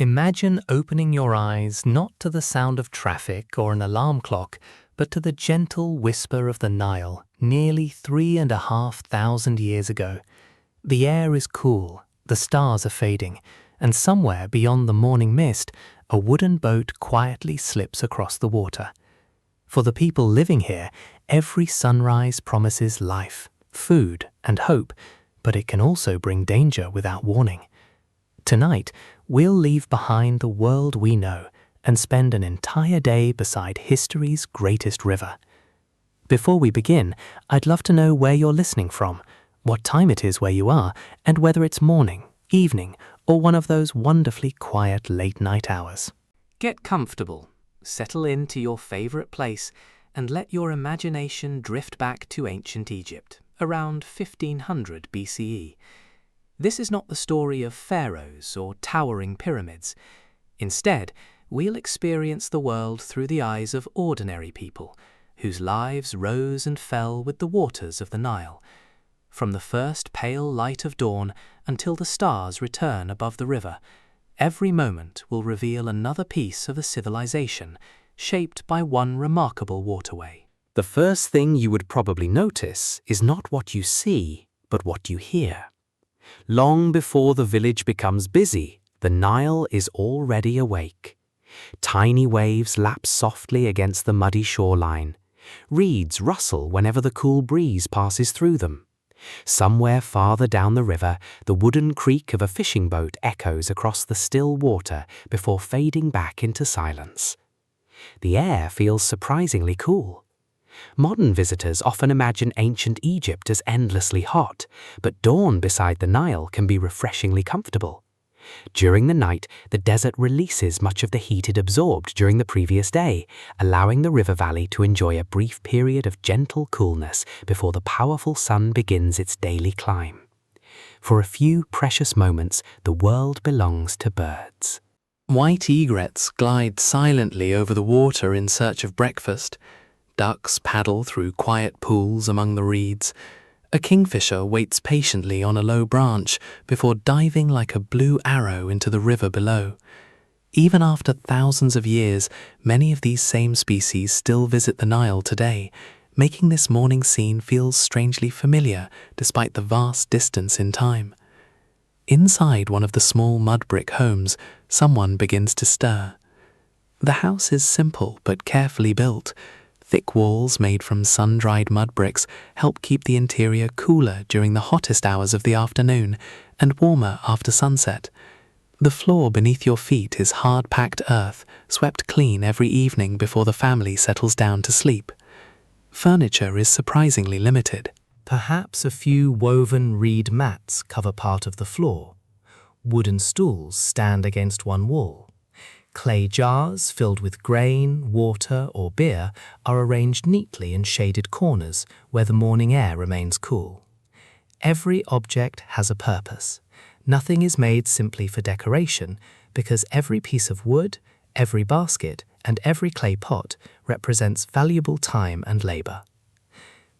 Imagine opening your eyes not to the sound of traffic or an alarm clock, but to the gentle whisper of the Nile, nearly 3,500 years ago. The air is cool, the stars are fading, and somewhere beyond the morning mist, a wooden boat quietly slips across the water. For the people living here, every sunrise promises life, food, and hope, but it can also bring danger without warning. Tonight, we'll leave behind the world we know and spend an entire day beside history's greatest river. Before we begin, I'd love to know where you're listening from, what time it is where you are, and whether it's morning, evening, or one of those wonderfully quiet late-night hours. Get comfortable, settle into your favorite place, and let your imagination drift back to ancient Egypt, around 1500 BCE. This is not the story of pharaohs or towering pyramids. Instead, we'll experience the world through the eyes of ordinary people, whose lives rose and fell with the waters of the Nile. From the first pale light of dawn until the stars return above the river, every moment will reveal another piece of a civilization shaped by one remarkable waterway. The first thing you would probably notice is not what you see, but what you hear. Long before the village becomes busy, the Nile is already awake. Tiny waves lap softly against the muddy shoreline. Reeds rustle whenever the cool breeze passes through them. Somewhere farther down the river, the wooden creak of a fishing boat echoes across the still water before fading back into silence. The air feels surprisingly cool. Modern visitors often imagine ancient Egypt as endlessly hot, but dawn beside the Nile can be refreshingly comfortable. During the night, the desert releases much of the heat it absorbed during the previous day, allowing the river valley to enjoy a brief period of gentle coolness before the powerful sun begins its daily climb. For a few precious moments, the world belongs to birds. White egrets glide silently over the water in search of breakfast. Ducks paddle through quiet pools among the reeds. A kingfisher waits patiently on a low branch before diving like a blue arrow into the river below. Even after thousands of years, many of these same species still visit the Nile today, making this morning scene feel strangely familiar despite the vast distance in time. Inside one of the small mud brick homes, someone begins to stir. The house is simple but carefully built. Thick walls made from sun-dried mud bricks help keep the interior cooler during the hottest hours of the afternoon and warmer after sunset. The floor beneath your feet is hard-packed earth, swept clean every evening before the family settles down to sleep. Furniture is surprisingly limited. Perhaps a few woven reed mats cover part of the floor. Wooden stools stand against one wall. Clay jars filled with grain, water, or beer are arranged neatly in shaded corners where the morning air remains cool. Every object has a purpose. Nothing is made simply for decoration because every piece of wood, every basket, and every clay pot represents valuable time and labor.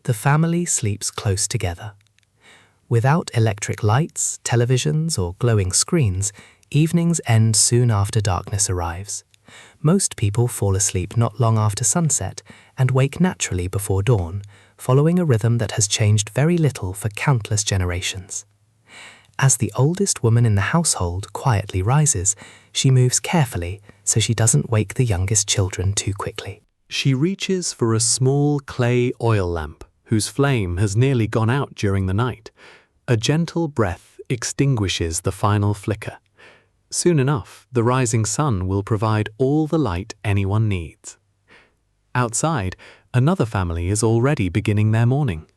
The family sleeps close together. Without electric lights, televisions, or glowing screens, evenings end soon after darkness arrives. Most people fall asleep not long after sunset and wake naturally before dawn, following a rhythm that has changed very little for countless generations. As the oldest woman in the household quietly rises, she moves carefully so she doesn't wake the youngest children too quickly. She reaches for a small clay oil lamp, whose flame has nearly gone out during the night. A gentle breath extinguishes the final flicker. Soon enough, the rising sun will provide all the light anyone needs. Outside, another family is already beginning their morning.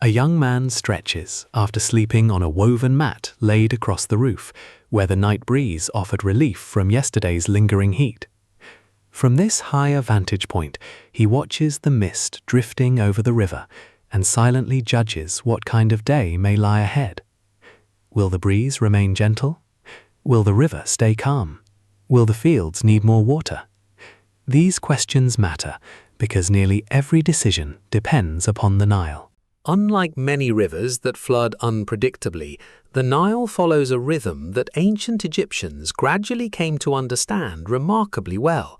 A young man stretches after sleeping on a woven mat laid across the roof, where the night breeze offered relief from yesterday's lingering heat. From this higher vantage point, he watches the mist drifting over the river and silently judges what kind of day may lie ahead. Will the breeze remain gentle? Will the river stay calm? Will the fields need more water? These questions matter because nearly every decision depends upon the Nile. Unlike many rivers that flood unpredictably, the Nile follows a rhythm that ancient Egyptians gradually came to understand remarkably well.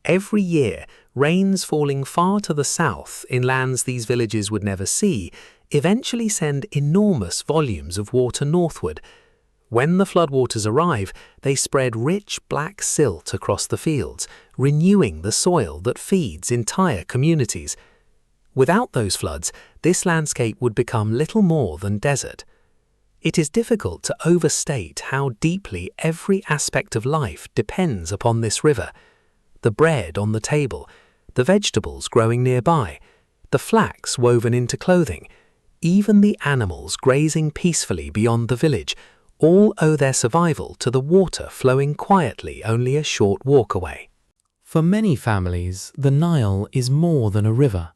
Every year, rains falling far to the south in lands these villages would never see eventually send enormous volumes of water northward. When the floodwaters arrive, they spread rich black silt across the fields, renewing the soil that feeds entire communities. Without those floods, this landscape would become little more than desert. It is difficult to overstate how deeply every aspect of life depends upon this river. The bread on the table, the vegetables growing nearby, the flax woven into clothing, even the animals grazing peacefully beyond the village, all owe their survival to the water flowing quietly only a short walk away. For many families, the Nile is more than a river.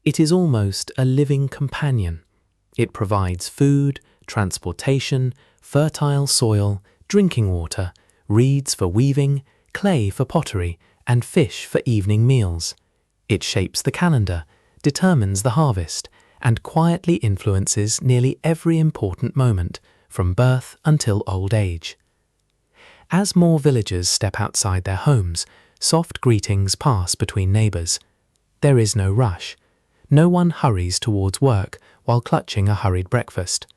It is almost a living companion. It provides food, transportation, fertile soil, drinking water, reeds for weaving, clay for pottery, and fish for evening meals. It shapes the calendar, determines the harvest, and quietly influences nearly every important moment, from birth until old age. As more villagers step outside their homes, soft greetings pass between neighbors. There is no rush. No one hurries towards work while clutching a hurried breakfast.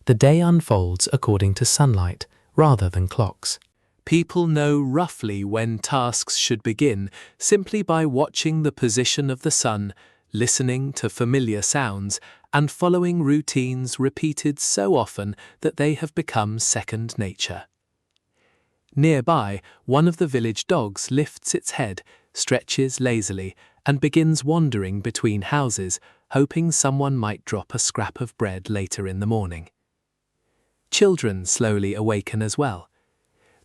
The day unfolds according to sunlight rather than clocks. People know roughly when tasks should begin simply by watching the position of the sun, listening to familiar sounds, and following routines repeated so often that they have become second nature. Nearby, one of the village dogs lifts its head, stretches lazily, and begins wandering between houses, hoping someone might drop a scrap of bread later in the morning. Children slowly awaken as well.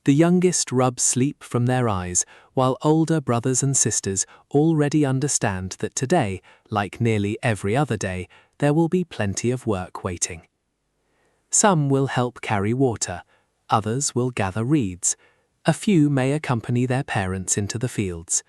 The youngest rub sleep from their eyes, while older brothers and sisters already understand that today, like nearly every other day, there will be plenty of work waiting. Some will help carry water, others will gather reeds, a few may accompany their parents into the fields.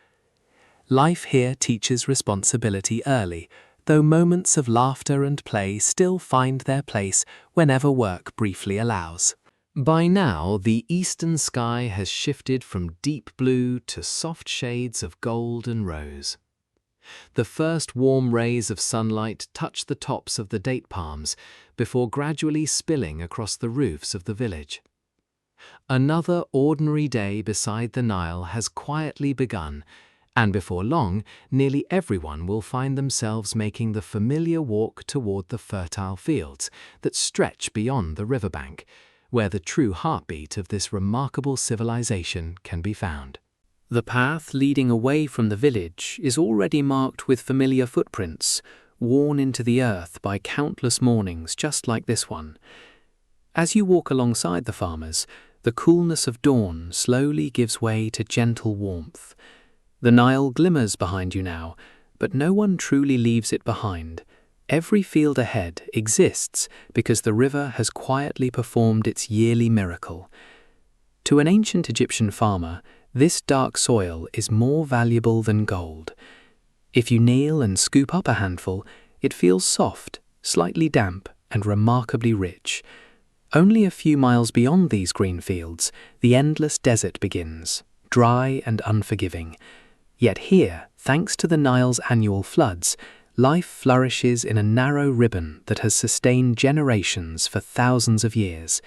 Life here teaches responsibility early, though moments of laughter and play still find their place whenever work briefly allows. By now, the eastern sky has shifted from deep blue to soft shades of gold and rose. The first warm rays of sunlight touch the tops of the date palms before gradually spilling across the roofs of the village. Another ordinary day beside the Nile has quietly begun, and before long, nearly everyone will find themselves making the familiar walk toward the fertile fields that stretch beyond the riverbank, where the true heartbeat of this remarkable civilization can be found. The path leading away from the village is already marked with familiar footprints, worn into the earth by countless mornings just like this one. As you walk alongside the farmers, the coolness of dawn slowly gives way to gentle warmth. The Nile glimmers behind you now, but no one truly leaves it behind. Every field ahead exists because the river has quietly performed its yearly miracle. To an ancient Egyptian farmer, this dark soil is more valuable than gold. If you kneel and scoop up a handful, it feels soft, slightly damp, and remarkably rich. Only a few miles beyond these green fields, the endless desert begins, dry and unforgiving. Yet here, thanks to the Nile's annual floods, life flourishes in a narrow ribbon that has sustained generations for thousands of years.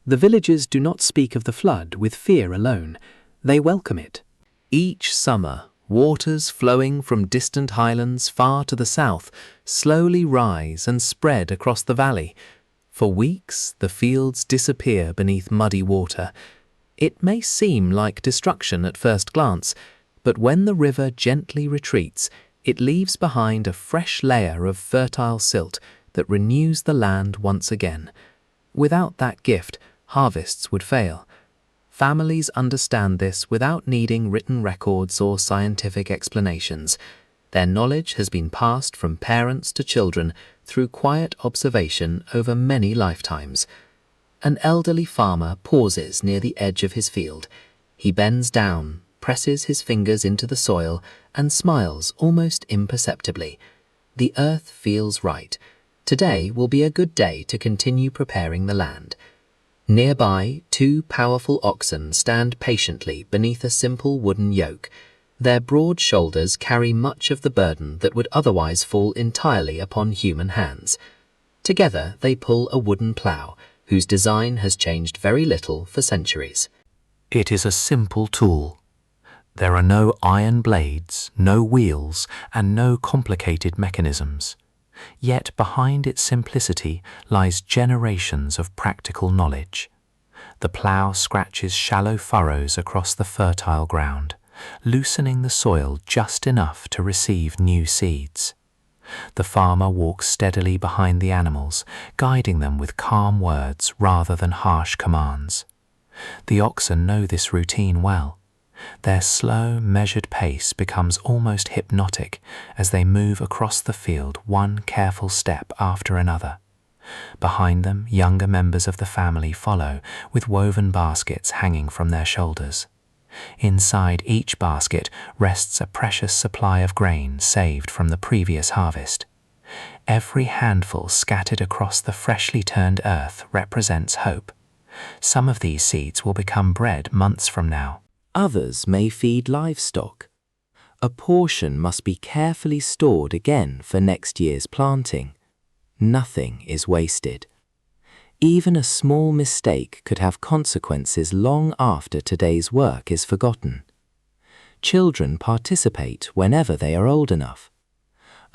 The villagers do not speak of the flood with fear alone. They welcome it. Each summer, waters flowing from distant highlands far to the south slowly rise and spread across the valley. For weeks, the fields disappear beneath muddy water. It may seem like destruction at first glance, but when the river gently retreats, it leaves behind a fresh layer of fertile silt that renews the land once again. Without that gift, harvests would fail. Families understand this without needing written records or scientific explanations. Their knowledge has been passed from parents to children through quiet observation over many lifetimes. An elderly farmer pauses near the edge of his field. He bends down, presses his fingers into the soil, and smiles almost imperceptibly. The earth feels right. Today will be a good day to continue preparing the land. Nearby, 2 powerful oxen stand patiently beneath a simple wooden yoke. Their broad shoulders carry much of the burden that would otherwise fall entirely upon human hands. Together they pull a wooden plough, whose design has changed very little for centuries. It is a simple tool. There are no iron blades, no wheels, and no complicated mechanisms. Yet behind its simplicity lies generations of practical knowledge. The plough scratches shallow furrows across the fertile ground, loosening the soil just enough to receive new seeds. The farmer walks steadily behind the animals, guiding them with calm words rather than harsh commands. The oxen know this routine well. Their slow, measured pace becomes almost hypnotic as they move across the field one careful step after another. Behind them, younger members of the family follow with woven baskets hanging from their shoulders. Inside each basket rests a precious supply of grain saved from the previous harvest. Every handful scattered across the freshly turned earth represents hope. Some of these seeds will become bread months from now. Others may feed livestock. A portion must be carefully stored again for next year's planting. Nothing is wasted. Even a small mistake could have consequences long after today's work is forgotten. Children participate whenever they are old enough.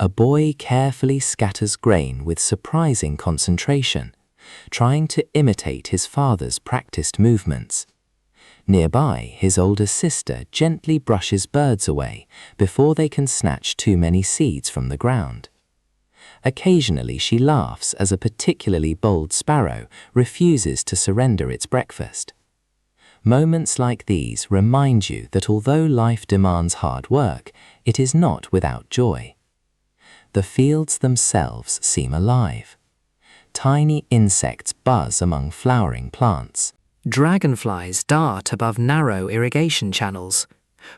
A boy carefully scatters grain with surprising concentration, trying to imitate his father's practiced movements. Nearby, his older sister gently brushes birds away before they can snatch too many seeds from the ground. Occasionally she laughs as a particularly bold sparrow refuses to surrender its breakfast. Moments like these remind you that although life demands hard work, it is not without joy. The fields themselves seem alive. Tiny insects buzz among flowering plants. Dragonflies dart above narrow irrigation channels.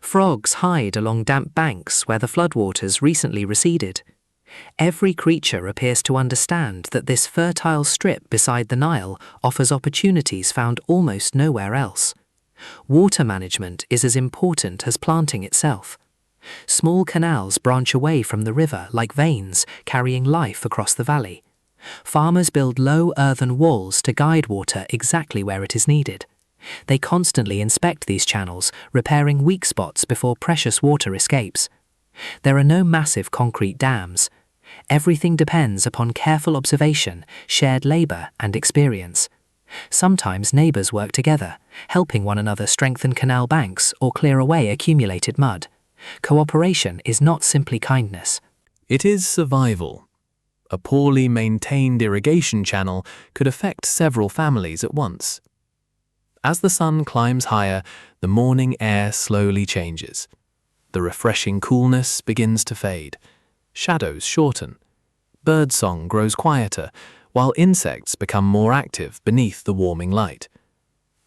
Frogs hide along damp banks where the floodwaters recently receded. Every creature appears to understand that this fertile strip beside the Nile offers opportunities found almost nowhere else. Water management is as important as planting itself. Small canals branch away from the river like veins, carrying life across the valley. Farmers build low earthen walls to guide water exactly where it is needed. They constantly inspect these channels, repairing weak spots before precious water escapes. There are no massive concrete dams. Everything depends upon careful observation, shared labor, and experience. Sometimes neighbors work together, helping one another strengthen canal banks or clear away accumulated mud. Cooperation is not simply kindness. It is survival. A poorly maintained irrigation channel could affect several families at once. As the sun climbs higher, the morning air slowly changes. The refreshing coolness begins to fade. Shadows shorten. Birdsong grows quieter, while insects become more active beneath the warming light.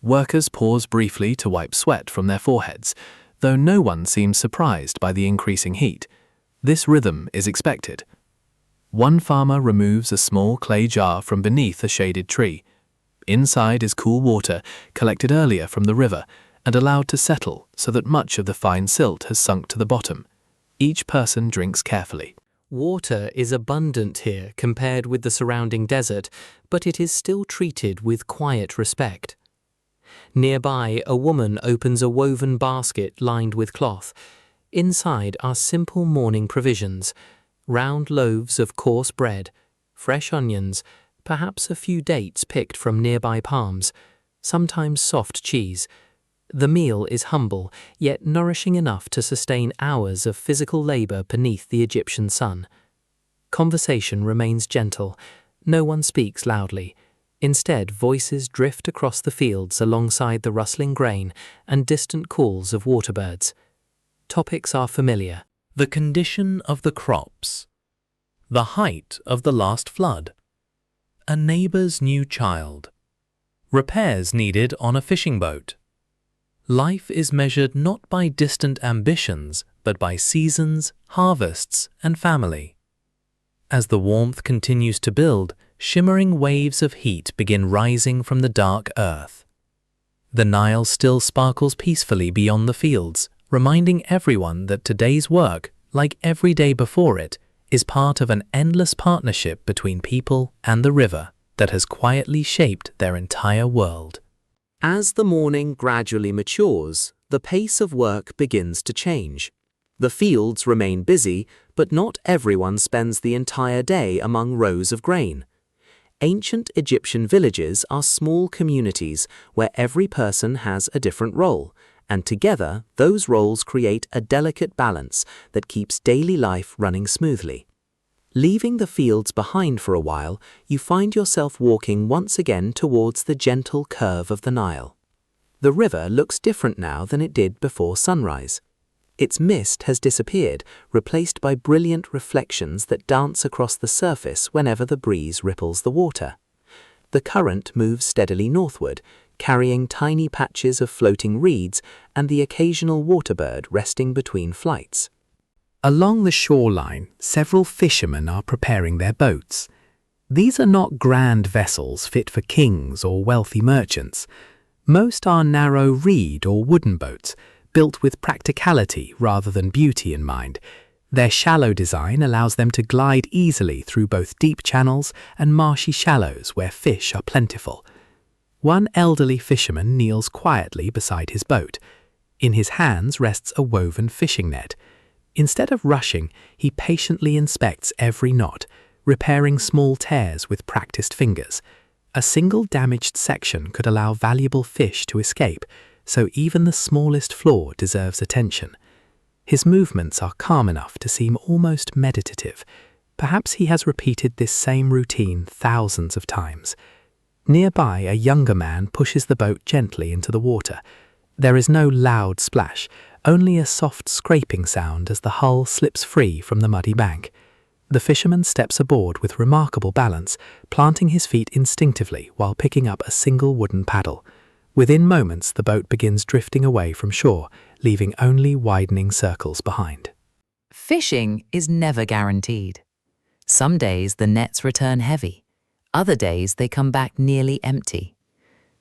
Workers pause briefly to wipe sweat from their foreheads, though no one seems surprised by the increasing heat. This rhythm is expected. One farmer removes a small clay jar from beneath a shaded tree. Inside is cool water collected earlier from the river and allowed to settle so that much of the fine silt has sunk to the bottom. Each person drinks carefully. Water is abundant here compared with the surrounding desert, but it is still treated with quiet respect. Nearby, a woman opens a woven basket lined with cloth. Inside are simple morning provisions: round loaves of coarse bread, fresh onions, perhaps a few dates picked from nearby palms, sometimes soft cheese. The meal is humble, yet nourishing enough to sustain hours of physical labor beneath the Egyptian sun. Conversation remains gentle. No one speaks loudly. Instead, voices drift across the fields alongside the rustling grain and distant calls of waterbirds. Topics are familiar. The condition of the crops. The height of the last flood. A neighbor's new child. Repairs needed on a fishing boat. Life is measured not by distant ambitions, but by seasons, harvests, and family. As the warmth continues to build, shimmering waves of heat begin rising from the dark earth. The Nile still sparkles peacefully beyond the fields, reminding everyone that today's work, like every day before it, is part of an endless partnership between people and the river that has quietly shaped their entire world. As the morning gradually matures, the pace of work begins to change. The fields remain busy, but not everyone spends the entire day among rows of grain. Ancient Egyptian villages are small communities where every person has a different role, and together those roles create a delicate balance that keeps daily life running smoothly. Leaving the fields behind for a while, you find yourself walking once again towards the gentle curve of the Nile. The river looks different now than it did before sunrise. Its mist has disappeared, replaced by brilliant reflections that dance across the surface whenever the breeze ripples the water. The current moves steadily northward, carrying tiny patches of floating reeds and the occasional waterbird resting between flights. Along the shoreline, several fishermen are preparing their boats. These are not grand vessels fit for kings or wealthy merchants. Most are narrow reed or wooden boats, built with practicality rather than beauty in mind. Their shallow design allows them to glide easily through both deep channels and marshy shallows where fish are plentiful. One elderly fisherman kneels quietly beside his boat. In his hands rests a woven fishing net. Instead of rushing, he patiently inspects every knot, repairing small tears with practiced fingers. A single damaged section could allow valuable fish to escape, so even the smallest flaw deserves attention. His movements are calm enough to seem almost meditative. Perhaps he has repeated this same routine thousands of times. Nearby, a younger man pushes the boat gently into the water. There is no loud splash, only a soft scraping sound as the hull slips free from the muddy bank. The fisherman steps aboard with remarkable balance, planting his feet instinctively while picking up a single wooden paddle. Within moments, the boat begins drifting away from shore, leaving only widening circles behind. Fishing is never guaranteed. Some days the nets return heavy. Other days they come back nearly empty.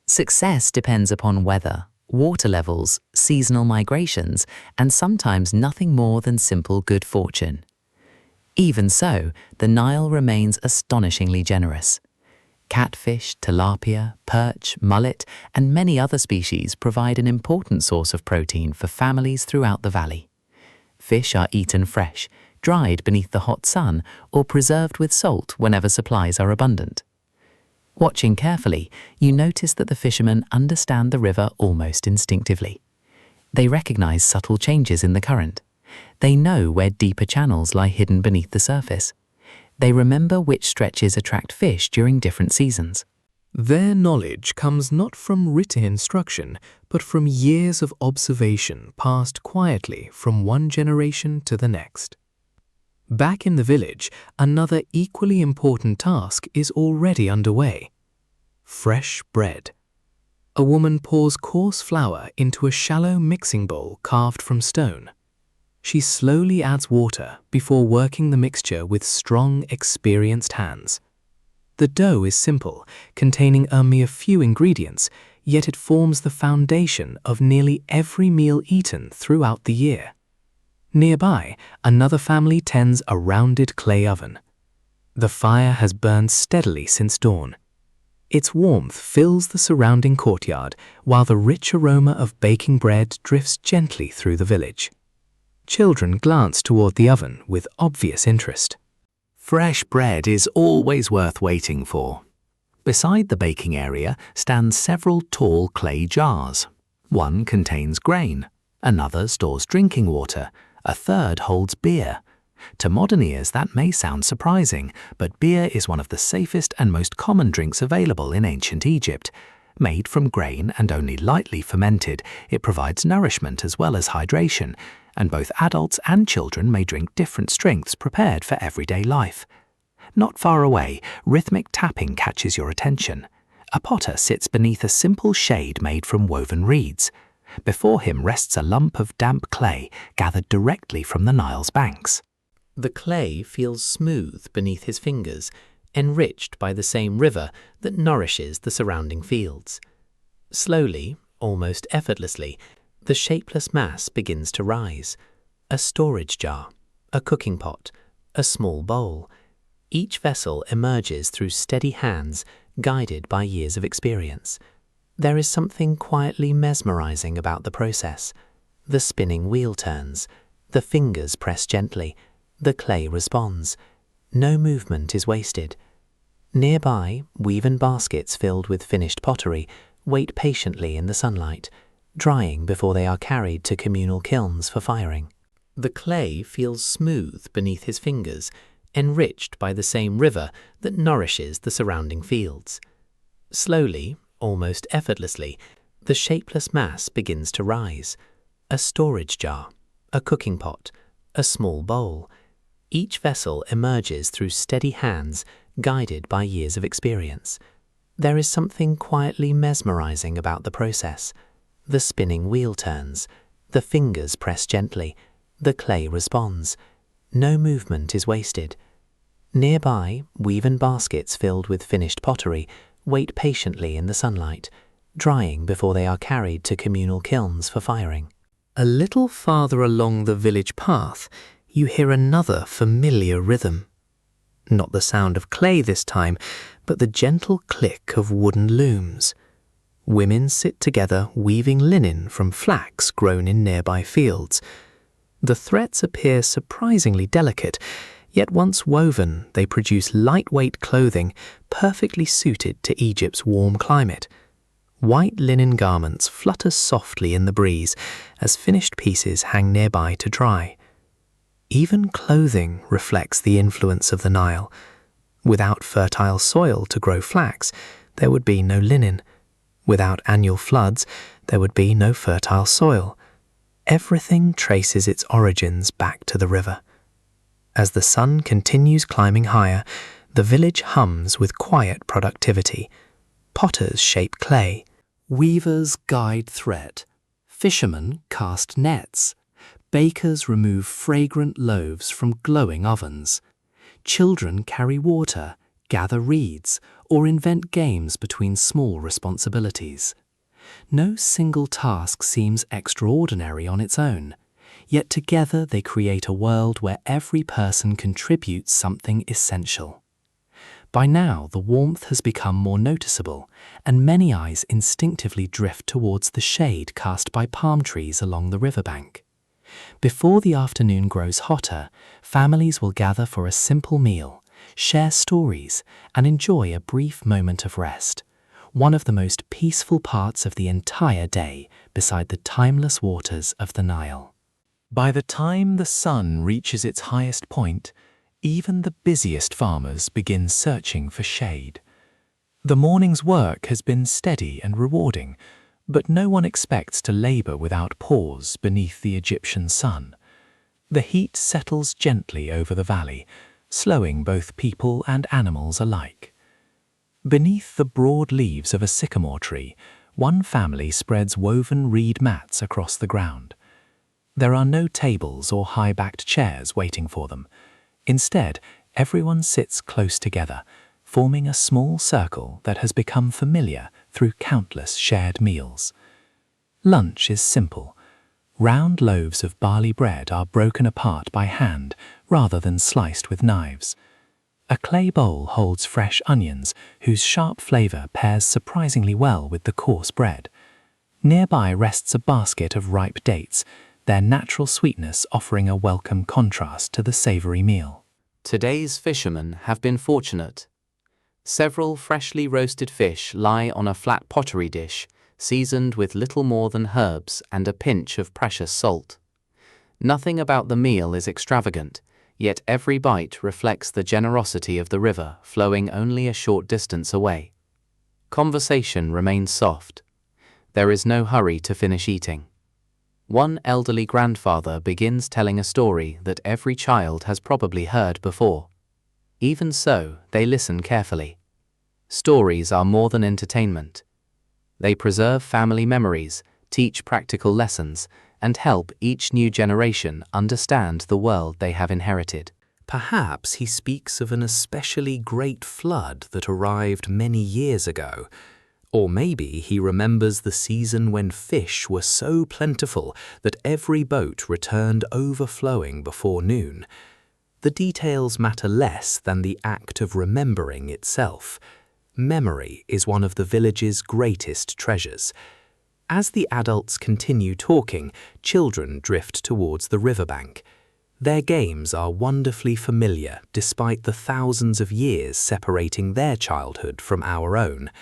Success depends upon weather, water levels, seasonal migrations, and sometimes nothing more than simple good fortune. Even so, the Nile remains astonishingly generous. Catfish, tilapia, perch, mullet, and many other species provide an important source of protein for families throughout the valley. Fish are eaten fresh, dried beneath the hot sun, or preserved with salt whenever supplies are abundant. Watching carefully, you notice that the fishermen understand the river almost instinctively. They recognize subtle changes in the current. They know where deeper channels lie hidden beneath the surface. They remember which stretches attract fish during different seasons. Their knowledge comes not from written instruction, but from years of observation passed quietly from one generation to the next. Back in the village, another equally important task is already underway. Fresh bread. A woman pours coarse flour into a shallow mixing bowl carved from stone. She slowly adds water before working the mixture with strong, experienced hands. The dough is simple, containing only a few ingredients, yet it forms the foundation of nearly every meal eaten throughout the year. Nearby, another family tends a rounded clay oven. The fire has burned steadily since dawn. Its warmth fills the surrounding courtyard, while the rich aroma of baking bread drifts gently through the village. Children glance toward the oven with obvious interest. Fresh bread is always worth waiting for. Beside the baking area stand several tall clay jars. One contains grain, another stores drinking water, a third holds beer. To modern ears that may sound surprising, but beer is one of the safest and most common drinks available in ancient Egypt. Made from grain and only lightly fermented, it provides nourishment as well as hydration, and both adults and children may drink different strengths prepared for everyday life. Not far away, rhythmic tapping catches your attention. A potter sits beneath a simple shade made from woven reeds. Before him rests a lump of damp clay gathered directly from the Nile's banks. The clay feels smooth beneath his fingers, enriched by the same river that nourishes the surrounding fields. Slowly, almost effortlessly, the shapeless mass begins to rise. A storage jar, a cooking pot, a small bowl. Each vessel emerges through steady hands, guided by years of experience. There is something quietly mesmerizing about the process. The spinning wheel turns, the fingers press gently, the clay responds. No movement is wasted. Nearby, woven baskets filled with finished pottery wait patiently in the sunlight, drying before they are carried to communal kilns for firing. The clay feels smooth beneath his fingers, enriched by the same river that nourishes the surrounding fields. Slowly, almost effortlessly, the shapeless mass begins to rise. A storage jar, a cooking pot, a small bowl. Each vessel emerges through steady hands, guided by years of experience. There is something quietly mesmerizing about the process. The spinning wheel turns, the fingers press gently, the clay responds. No movement is wasted. Nearby, woven baskets filled with finished pottery wait patiently in the sunlight, drying before they are carried to communal kilns for firing. A little farther along the village path, you hear another familiar rhythm. Not the sound of clay this time, but the gentle click of wooden looms. Women sit together weaving linen from flax grown in nearby fields. The threads appear surprisingly delicate, yet once woven, they produce lightweight clothing perfectly suited to Egypt's warm climate. White linen garments flutter softly in the breeze as finished pieces hang nearby to dry. Even clothing reflects the influence of the Nile. Without fertile soil to grow flax, there would be no linen. Without annual floods, there would be no fertile soil. Everything traces its origins back to the river. As the sun continues climbing higher, the village hums with quiet productivity. Potters shape clay. Weavers guide thread. Fishermen cast nets. Bakers remove fragrant loaves from glowing ovens. Children carry water, gather reeds, or invent games between small responsibilities. No single task seems extraordinary on its own, yet together they create a world where every person contributes something essential. By now, the warmth has become more noticeable, and many eyes instinctively drift towards the shade cast by palm trees along the riverbank. Before the afternoon grows hotter, families will gather for a simple meal, share stories, and enjoy a brief moment of rest, one of the most peaceful parts of the entire day beside the timeless waters of the Nile. By the time the sun reaches its highest point, even the busiest farmers begin searching for shade. The morning's work has been steady and rewarding, but no one expects to labor without pause beneath the Egyptian sun. The heat settles gently over the valley, slowing both people and animals alike. Beneath the broad leaves of a sycamore tree, one family spreads woven reed mats across the ground. There are no tables or high-backed chairs waiting for them. Instead, everyone sits close together, forming a small circle that has become familiar through countless shared meals. Lunch is simple. Round loaves of barley bread are broken apart by hand rather than sliced with knives. A clay bowl holds fresh onions whose sharp flavor pairs surprisingly well with the coarse bread. Nearby rests a basket of ripe dates, their natural sweetness offering a welcome contrast to the savory meal. Today's fishermen have been fortunate. Several freshly roasted fish lie on a flat pottery dish, seasoned with little more than herbs and a pinch of precious salt. Nothing about the meal is extravagant, yet every bite reflects the generosity of the river flowing only a short distance away. Conversation remains soft. There is no hurry to finish eating. One elderly grandfather begins telling a story that every child has probably heard before. Even so, they listen carefully. Stories are more than entertainment. They preserve family memories, teach practical lessons, and help each new generation understand the world they have inherited. Perhaps he speaks of an especially great flood that arrived many years ago. Or maybe he remembers the season when fish were so plentiful that every boat returned overflowing before noon. The details matter less than the act of remembering itself. Memory is one of the village's greatest treasures. As the adults continue talking, children drift towards the riverbank. Their games are wonderfully familiar despite the thousands of years separating their childhood from our own.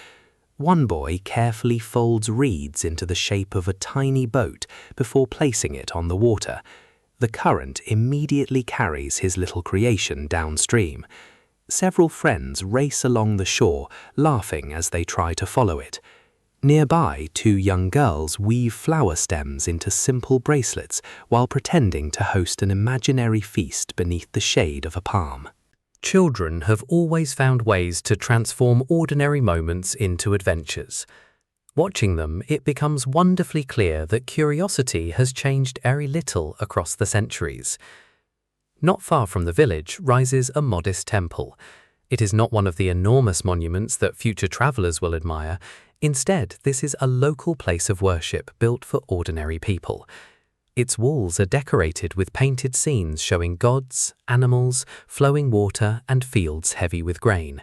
One boy carefully folds reeds into the shape of a tiny boat before placing it on the water. The current immediately carries his little creation downstream. Several friends race along the shore, laughing as they try to follow it. Nearby, two young girls weave flower stems into simple bracelets while pretending to host an imaginary feast beneath the shade of a palm. Children have always found ways to transform ordinary moments into adventures. Watching them, it becomes wonderfully clear that curiosity has changed very little across the centuries. Not far from the village rises a modest temple. It is not one of the enormous monuments that future travelers will admire. Instead, this is a local place of worship built for ordinary people. Its walls are decorated with painted scenes showing gods, animals, flowing water, and fields heavy with grain.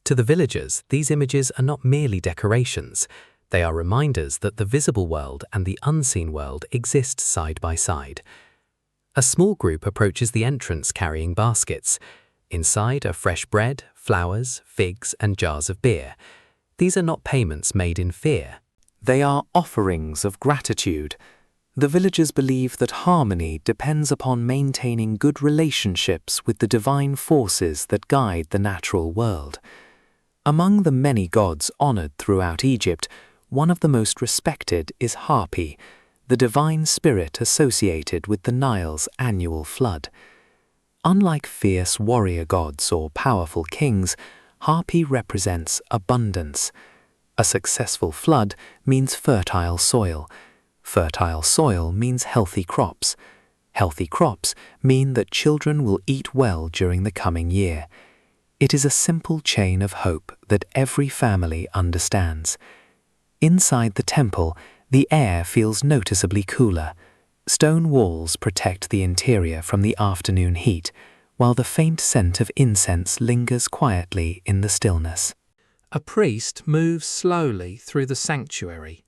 To the villagers, these images are not merely decorations. They are reminders that the visible world and the unseen world exist side by side. A small group approaches the entrance carrying baskets. Inside are fresh bread, flowers, figs, and jars of beer. These are not payments made in fear. They are offerings of gratitude. The villagers believe that harmony depends upon maintaining good relationships with the divine forces that guide the natural world. Among the many gods honored throughout Egypt, one of the most respected is Hapi, the divine spirit associated with the Nile's annual flood. Unlike fierce warrior gods or powerful kings, Hapi represents abundance. A successful flood means fertile soil. Fertile soil means healthy crops. Healthy crops mean that children will eat well during the coming year. It is a simple chain of hope that every family understands. Inside the temple, the air feels noticeably cooler. Stone walls protect the interior from the afternoon heat, while the faint scent of incense lingers quietly in the stillness. A priest moves slowly through the sanctuary.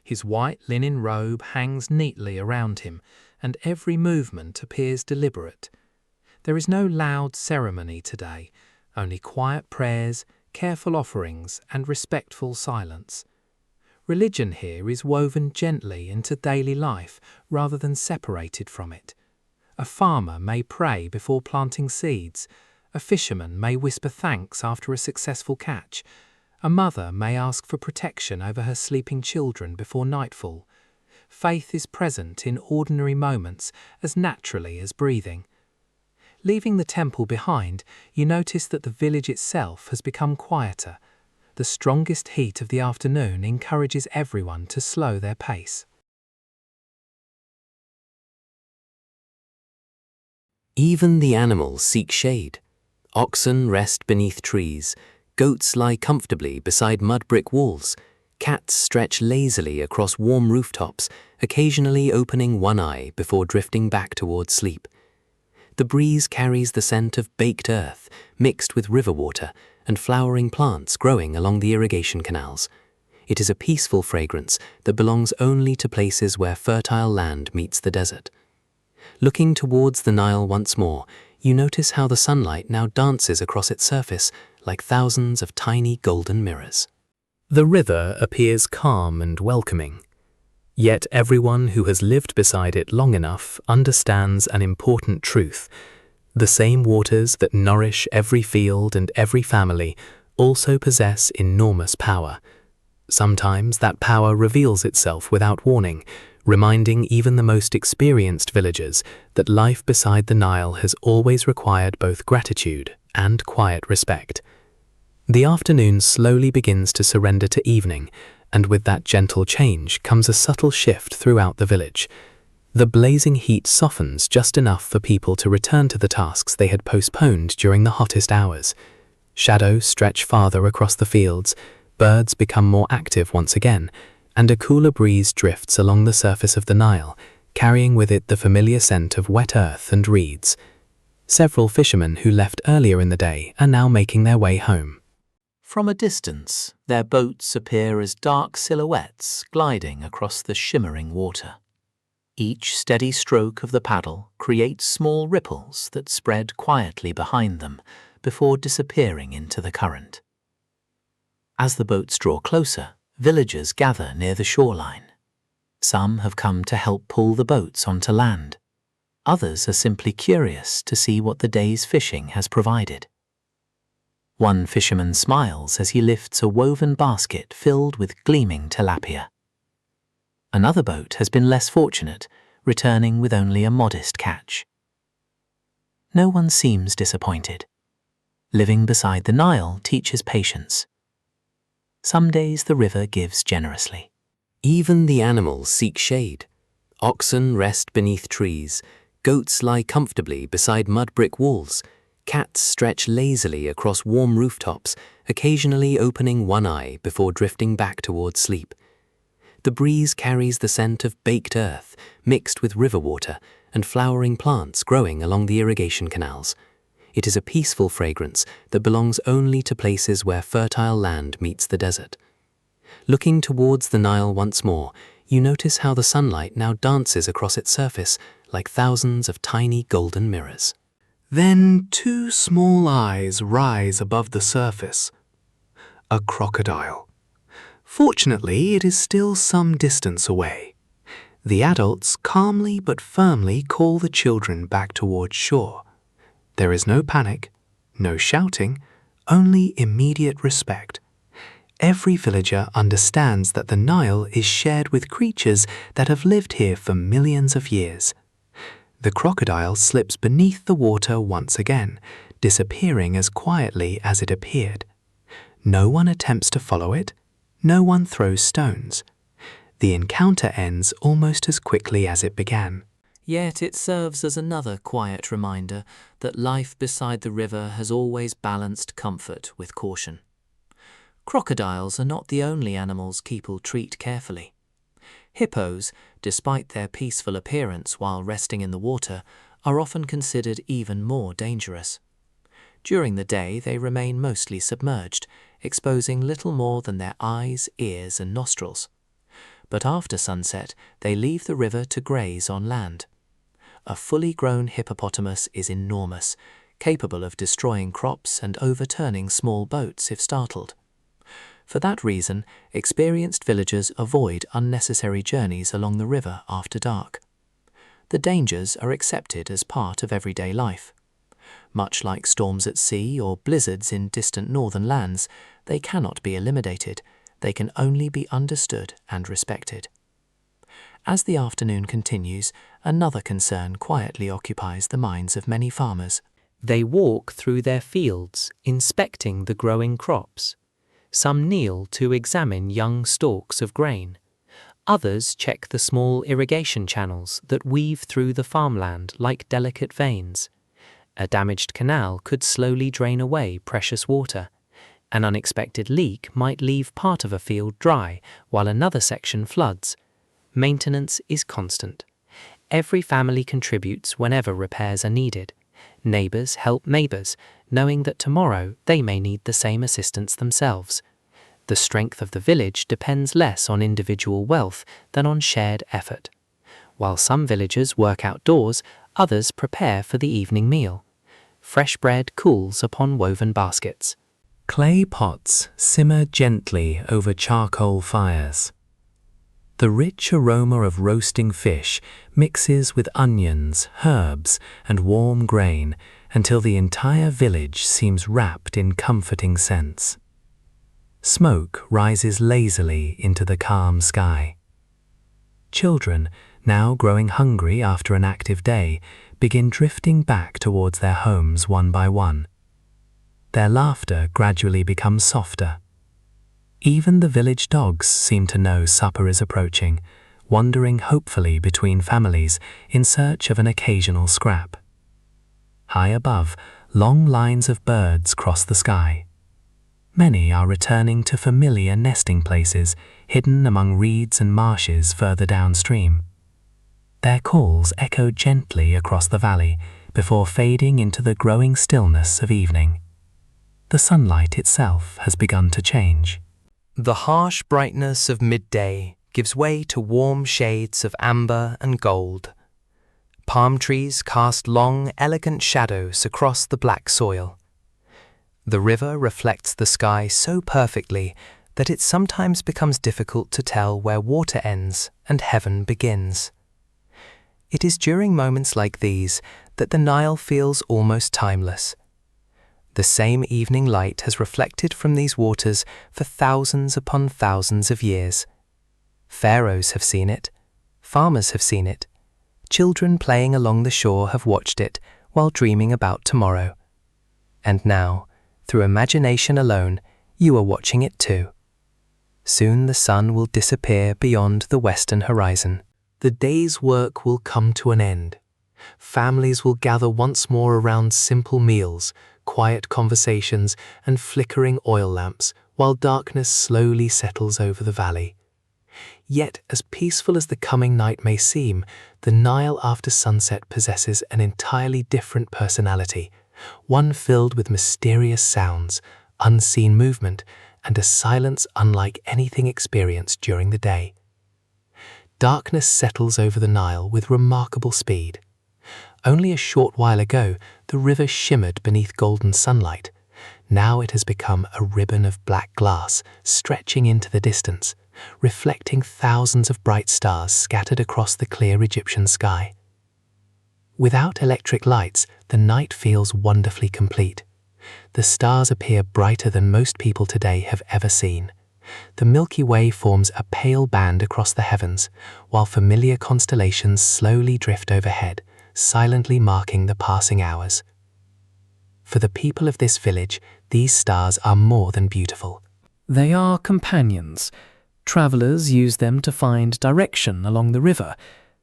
His white linen robe hangs neatly around him, and every movement appears deliberate. There is no loud ceremony today, only quiet prayers, careful offerings, and respectful silence. Religion here is woven gently into daily life rather than separated from it. A farmer may pray before planting seeds. A fisherman may whisper thanks after a successful catch. A mother may ask for protection over her sleeping children before nightfall. Faith is present in ordinary moments as naturally as breathing. Leaving the temple behind, you notice that the village itself has become quieter. The strongest heat of the afternoon encourages everyone to slow their pace. Even the animals seek shade. Oxen rest beneath trees. Goats lie comfortably beside mud brick walls. Cats stretch lazily across warm rooftops, occasionally opening one eye before drifting back towards sleep. The breeze carries the scent of baked earth, mixed with river water, and flowering plants growing along the irrigation canals. It is a peaceful fragrance that belongs only to places where fertile land meets the desert. Looking towards the Nile once more, you notice how the sunlight now dances across its surface like thousands of tiny golden mirrors. The river appears calm and welcoming. Yet everyone who has lived beside it long enough understands an important truth. The same waters that nourish every field and every family also possess enormous power. Sometimes that power reveals itself without warning, reminding even the most experienced villagers that life beside the Nile has always required both gratitude and quiet respect. The afternoon slowly begins to surrender to evening, and with that gentle change comes a subtle shift throughout the village. The blazing heat softens just enough for people to return to the tasks they had postponed during the hottest hours. Shadows stretch farther across the fields, birds become more active once again, and a cooler breeze drifts along the surface of the Nile, carrying with it the familiar scent of wet earth and reeds. Several fishermen who left earlier in the day are now making their way home. From a distance, their boats appear as dark silhouettes gliding across the shimmering water. Each steady stroke of the paddle creates small ripples that spread quietly behind them before disappearing into the current. As the boats draw closer, villagers gather near the shoreline. Some have come to help pull the boats onto land. Others are simply curious to see what the day's fishing has provided. One fisherman smiles as he lifts a woven basket filled with gleaming tilapia. Another boat has been less fortunate, returning with only a modest catch. No one seems disappointed. Living beside the Nile teaches patience. Some days the river gives generously. Even the animals seek shade. Oxen rest beneath trees, goats lie comfortably beside mud brick walls, cats stretch lazily across warm rooftops, occasionally opening one eye before drifting back towards sleep. The breeze carries the scent of baked earth mixed with river water and flowering plants growing along the irrigation canals. It is a peaceful fragrance that belongs only to places where fertile land meets the desert. Looking towards the Nile once more, you notice how the sunlight now dances across its surface like thousands of tiny golden mirrors. Then two small eyes rise above the surface. A crocodile. Fortunately, it is still some distance away. The adults calmly but firmly call the children back towards shore. There is no panic, no shouting, only immediate respect. Every villager understands that the Nile is shared with creatures that have lived here for millions of years. The crocodile slips beneath the water once again, disappearing as quietly as it appeared. No one attempts to follow it, no one throws stones. The encounter ends almost as quickly as it began. Yet it serves as another quiet reminder that life beside the river has always balanced comfort with caution. Crocodiles are not the only animals people treat carefully. Hippos, despite their peaceful appearance while resting in the water, are often considered even more dangerous. During the day, they remain mostly submerged, exposing little more than their eyes, ears, and nostrils. But after sunset, they leave the river to graze on land. A fully grown hippopotamus is enormous, capable of destroying crops and overturning small boats if startled. For that reason, experienced villagers avoid unnecessary journeys along the river after dark. The dangers are accepted as part of everyday life. Much like storms at sea or blizzards in distant northern lands, they cannot be eliminated, they can only be understood and respected. As the afternoon continues, another concern quietly occupies the minds of many farmers. They walk through their fields, inspecting the growing crops. Some kneel to examine young stalks of grain. Others check the small irrigation channels that weave through the farmland like delicate veins. A damaged canal could slowly drain away precious water. An unexpected leak might leave part of a field dry while another section floods. Maintenance is constant. Every family contributes whenever repairs are needed. Neighbors help neighbors, knowing that tomorrow they may need the same assistance themselves. The strength of the village depends less on individual wealth than on shared effort. While some villagers work outdoors, others prepare for the evening meal. Fresh bread cools upon woven baskets. Clay pots simmer gently over charcoal fires. The rich aroma of roasting fish mixes with onions, herbs, and warm grain until the entire village seems wrapped in comforting scents. Smoke rises lazily into the calm sky. Children, now growing hungry after an active day, begin drifting back towards their homes one by one. Their laughter gradually becomes softer. Even the village dogs seem to know supper is approaching, wandering hopefully between families in search of an occasional scrap. High above, long lines of birds cross the sky. Many are returning to familiar nesting places hidden among reeds and marshes further downstream. Their calls echo gently across the valley before fading into the growing stillness of evening. The sunlight itself has begun to change. The harsh brightness of midday gives way to warm shades of amber and gold. Palm trees cast long, elegant shadows across the black soil. The river reflects the sky so perfectly that it sometimes becomes difficult to tell where water ends and heaven begins. It is during moments like these that the Nile feels almost timeless. The same evening light has reflected from these waters for thousands upon thousands of years. Pharaohs have seen it, farmers have seen it, children playing along the shore have watched it while dreaming about tomorrow. And now, through imagination alone, you are watching it too. Soon the sun will disappear beyond the western horizon. The day's work will come to an end. Families will gather once more around simple meals, quiet conversations, and flickering oil lamps, while darkness slowly settles over the valley. Yet, as peaceful as the coming night may seem, the Nile after sunset possesses an entirely different personality, one filled with mysterious sounds, unseen movement, and a silence unlike anything experienced during the day. Darkness settles over the Nile with remarkable speed. Only a short while ago, the river shimmered beneath golden sunlight. Now it has become a ribbon of black glass, stretching into the distance, reflecting thousands of bright stars scattered across the clear Egyptian sky. Without electric lights, the night feels wonderfully complete. The stars appear brighter than most people today have ever seen. The Milky Way forms a pale band across the heavens, while familiar constellations slowly drift overhead, silently marking the passing hours. For the people of this village, these stars are more than beautiful. They are companions. Travelers use them to find direction along the river.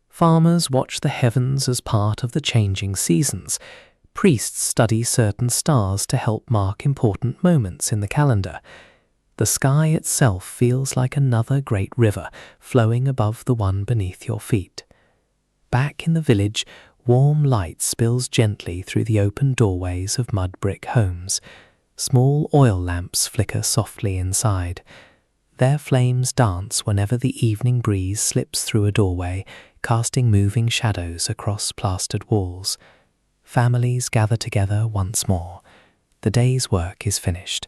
Farmers watch the heavens as part of the changing seasons. Priests study certain stars to help mark important moments in the calendar. The sky itself feels like another great river flowing above the one beneath your feet. Back in the village, warm light spills gently through the open doorways of mud brick homes. Small oil lamps flicker softly inside. Their flames dance whenever the evening breeze slips through a doorway, casting moving shadows across plastered walls. Families gather together once more. The day's work is finished.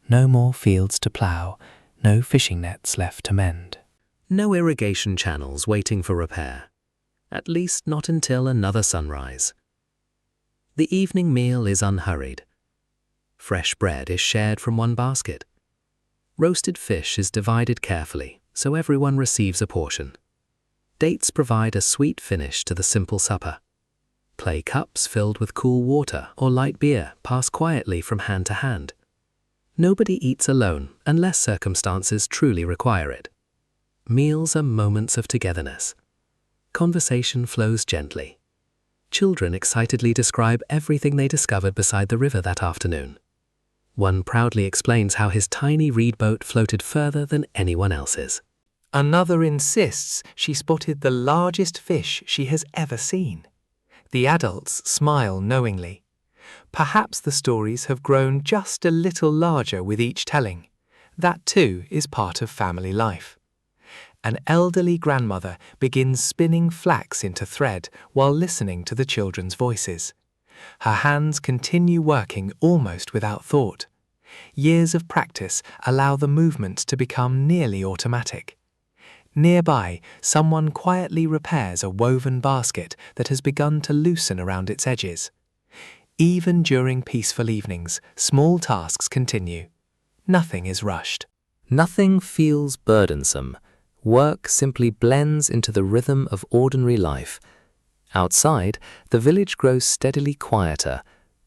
No more fields to plough, no fishing nets left to mend. No irrigation channels waiting for repair. At least not until another sunrise. The evening meal is unhurried. Fresh bread is shared from one basket. Roasted fish is divided carefully, so everyone receives a portion. Dates provide a sweet finish to the simple supper. Clay cups filled with cool water or light beer pass quietly from hand to hand. Nobody eats alone unless circumstances truly require it. Meals are moments of togetherness. Conversation flows gently. Children excitedly describe everything they discovered beside the river that afternoon. One proudly explains how his tiny reed boat floated further than anyone else's. Another insists she spotted the largest fish she has ever seen. The adults smile knowingly. Perhaps the stories have grown just a little larger with each telling. That too is part of family life. An elderly grandmother begins spinning flax into thread while listening to the children's voices. Her hands continue working almost without thought. Years of practice allow the movement to become nearly automatic. Nearby, someone quietly repairs a woven basket that has begun to loosen around its edges. Even during peaceful evenings, small tasks continue. Nothing is rushed. Nothing feels burdensome. Work simply blends into the rhythm of ordinary life. Outside, the village grows steadily quieter.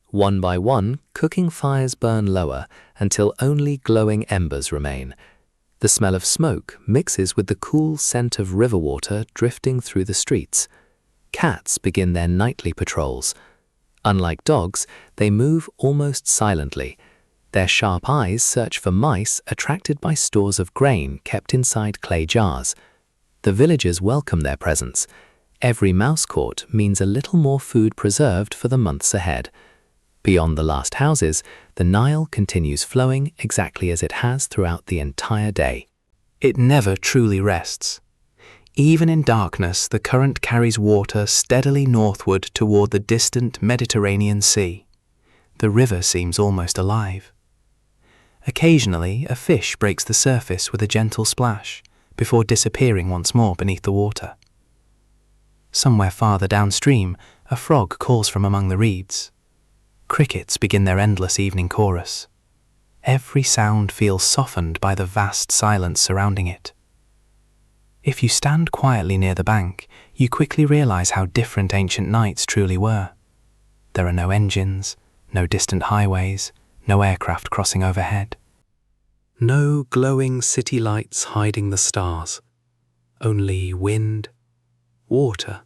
One by one, cooking fires burn lower until only glowing embers remain. The smell of smoke mixes with the cool scent of river water drifting through the streets. Cats begin their nightly patrols. Unlike dogs, they move almost silently. Their sharp eyes search for mice attracted by stores of grain kept inside clay jars. The villagers welcome their presence. Every mouse caught means a little more food preserved for the months ahead. Beyond the last houses, the Nile continues flowing exactly as it has throughout the entire day. It never truly rests. Even in darkness, the current carries water steadily northward toward the distant Mediterranean Sea. The river seems almost alive. Occasionally, a fish breaks the surface with a gentle splash, before disappearing once more beneath the water. Somewhere farther downstream, a frog calls from among the reeds. Crickets begin their endless evening chorus. Every sound feels softened by the vast silence surrounding it. If you stand quietly near the bank, you quickly realize how different ancient nights truly were. There are no engines, no distant highways, no aircraft crossing overhead. No glowing city lights hiding the stars. Only wind, water,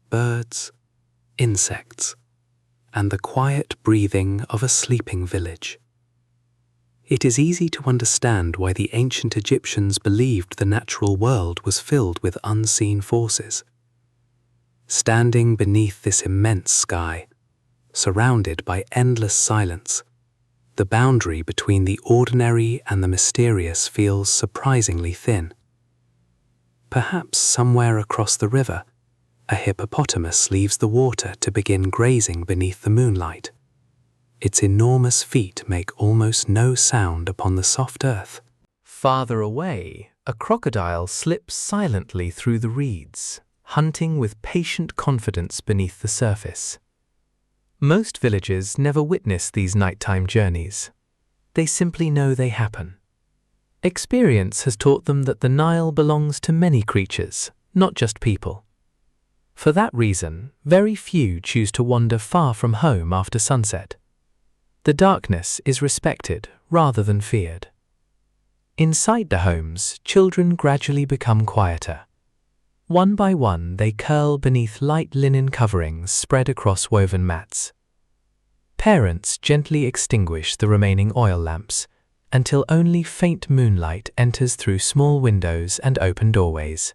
birds, insects, and the quiet breathing of a sleeping village. It is easy to understand why the ancient Egyptians believed the natural world was filled with unseen forces. Standing beneath this immense sky, surrounded by endless silence, the boundary between the ordinary and the mysterious feels surprisingly thin. Perhaps somewhere across the river, a hippopotamus leaves the water to begin grazing beneath the moonlight. Its enormous feet make almost no sound upon the soft earth. Farther away, a crocodile slips silently through the reeds, hunting with patient confidence beneath the surface. Most villagers never witness these nighttime journeys. They simply know they happen. Experience has taught them that the Nile belongs to many creatures, not just people. For that reason, very few choose to wander far from home after sunset. The darkness is respected rather than feared. Inside the homes, children gradually become quieter. One by one, they curl beneath light linen coverings spread across woven mats. Parents gently extinguish the remaining oil lamps until only faint moonlight enters through small windows and open doorways.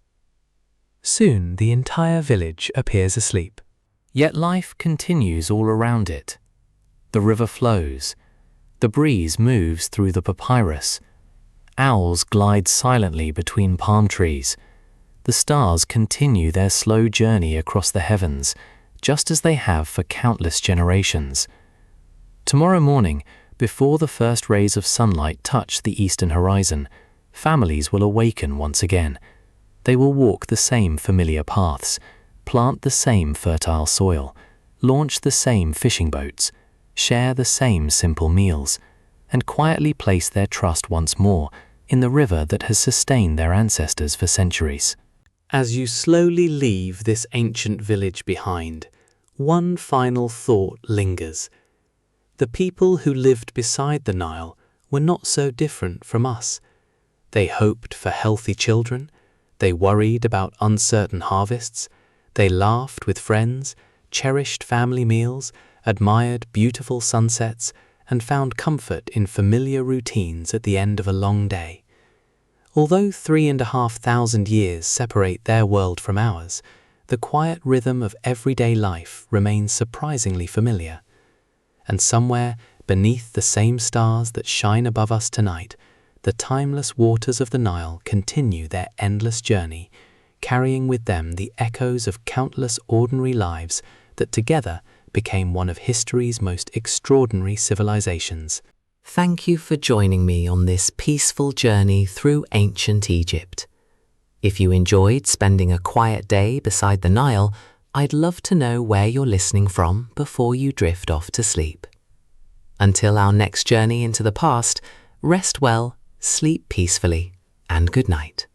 Soon, the entire village appears asleep. Yet life continues all around it. The river flows. The breeze moves through the papyrus. Owls glide silently between palm trees. The stars continue their slow journey across the heavens, just as they have for countless generations. Tomorrow morning, before the first rays of sunlight touch the eastern horizon, families will awaken once again. They will walk the same familiar paths, plant the same fertile soil, launch the same fishing boats, share the same simple meals, and quietly place their trust once more in the river that has sustained their ancestors for centuries. As you slowly leave this ancient village behind, one final thought lingers. The people who lived beside the Nile were not so different from us. They hoped for healthy children, they worried about uncertain harvests, they laughed with friends, cherished family meals, admired beautiful sunsets, and found comfort in familiar routines at the end of a long day. Although 3,500 years separate their world from ours, the quiet rhythm of everyday life remains surprisingly familiar. And somewhere beneath the same stars that shine above us tonight, the timeless waters of the Nile continue their endless journey, carrying with them the echoes of countless ordinary lives that together became one of history's most extraordinary civilizations. Thank you for joining me on this peaceful journey through ancient Egypt. If you enjoyed spending a quiet day beside the Nile, I'd love to know where you're listening from before you drift off to sleep. Until our next journey into the past, rest well, sleep peacefully, and good night.